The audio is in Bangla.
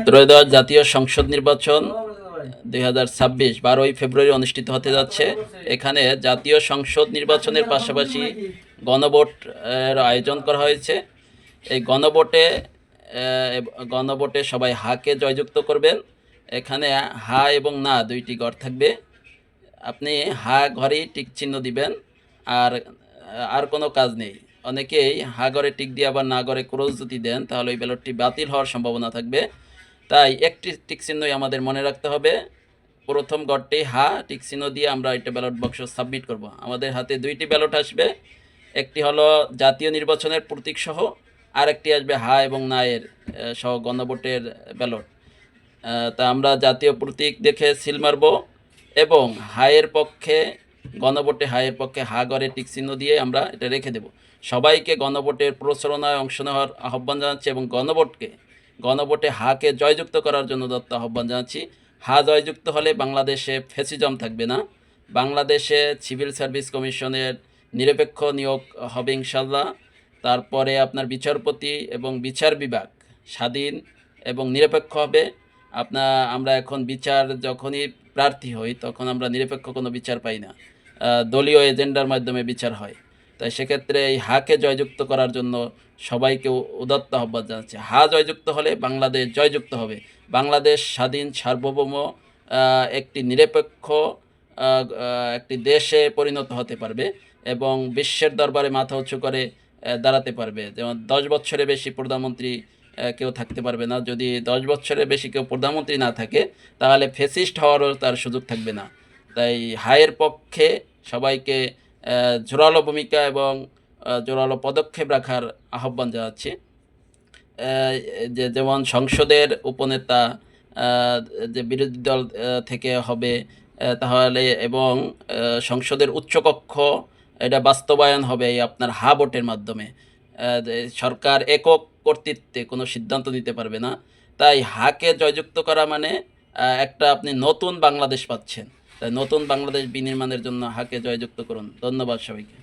ত্রয়োদশ জাতীয় সংসদ নির্বাচন 2026 12ই ফেব্রুয়ারি অনুষ্ঠিত হতে যাচ্ছে। এখানে জাতীয় সংসদ নির্বাচনের পাশাপাশি গণভোট আয়োজন করা হয়েছে। এই গণভোটে সবাই হাকে জয়যুক্ত করবেন। এখানে হা এবং না দুইটি ঘর থাকবে। আপনি হা ঘরেই টিক চিহ্ন দিবেন, আর আর কোনো কাজ নেই। অনেকেই হা ঘরে টিক দিয়ে আবার না ঘরে ক্রস যদি দেন তাহলে ওই ব্যালটটি বাতিল হওয়ার সম্ভাবনা থাকবে। তাই একটি টিক চিহ্নই আমাদের মনে রাখতে হবে। প্রথম ঘরটি হা টিক চিহ্ন দিয়ে আমরা এটা ব্যালট বাক্স সাবমিট করব। আমাদের হাতে দুইটি ব্যালট আসবে, একটি হলো জাতীয় নির্বাচনের প্রতীক সহ, আর একটি আসবে হা এবং না এর সহ গণভোটের ব্যালট। তা আমরা জাতীয় প্রতীক দেখে সিল মারব এবং হায়ের পক্ষে গণভোটে হায়ের পক্ষে হা ঘরে টিক চিহ্ন দিয়ে আমরা এটা রেখে দেব। সবাইকে গণভোটের প্রচারণায় অংশ নেওয়ার আহ্বান জানাচ্ছি এবং গণভোটে হাকে জয়যুক্ত করার জন্য দত্ত আহ্বান জানাচ্ছি। হা জয়যুক্ত হলে বাংলাদেশে ফ্যাসিজম থাকবে না। বাংলাদেশে সিভিল সার্ভিস কমিশনের নিরপেক্ষ নিয়োগ হবে ইনশাল্লাহ। তারপরে আপনার বিচারপতি এবং বিচার বিভাগ স্বাধীন এবং নিরপেক্ষ হবে। আমরা এখন বিচার যখনই প্রার্থী হই তখন আমরা নিরপেক্ষ কোনো বিচার পাই না, দলীয় এজেন্ডার মাধ্যমে বিচার হয়। তাই সেক্ষেত্রে এই হাকে জয়যুক্ত করার জন্য সবাইকে উদাত্ত আহ্বান জানাচ্ছে। হা জয়যুক্ত হলে বাংলাদেশ জয়যুক্ত হবে। বাংলাদেশ স্বাধীন সার্বভৌম একটি নিরপেক্ষ একটি দেশে পরিণত হতে পারবে এবং বিশ্বের দরবারে মাথা উঁচু করে দাঁড়াতে পারবে। যেমন 10 বছরের বেশি প্রধানমন্ত্রী কেউ থাকতে পারবে না। যদি 10 বছরের বেশি কেউ প্রধানমন্ত্রী না থাকে তাহলে ফ্যাসিস্ট হওয়ারও তার সুযোগ থাকবে না। তাই হায়ের পক্ষে সবাইকে জোরালো ভূমিকা এবং জোরালো পদক্ষেপ রাখার আহ্বান জানাচ্ছি। যেমন সংসদের উপনেতা যে বিরোধী দল থেকে হবে তাহলে, এবং সংসদের উচ্চকক্ষ এটা বাস্তবায়ন হবে আপনার হা ভোটের মাধ্যমে। সরকার একক কর্তৃত্বে কোনো সিদ্ধান্ত নিতে পারবে না। তাই হাকে জয়যুক্ত করা মানে একটা আপনি নতুন বাংলাদেশ পাচ্ছেন। তাই নতুন বাংলাদেশ বিনির্মাণের জন্য হাকে জয়যুক্ত করুন। ধন্যবাদ সবাইকে।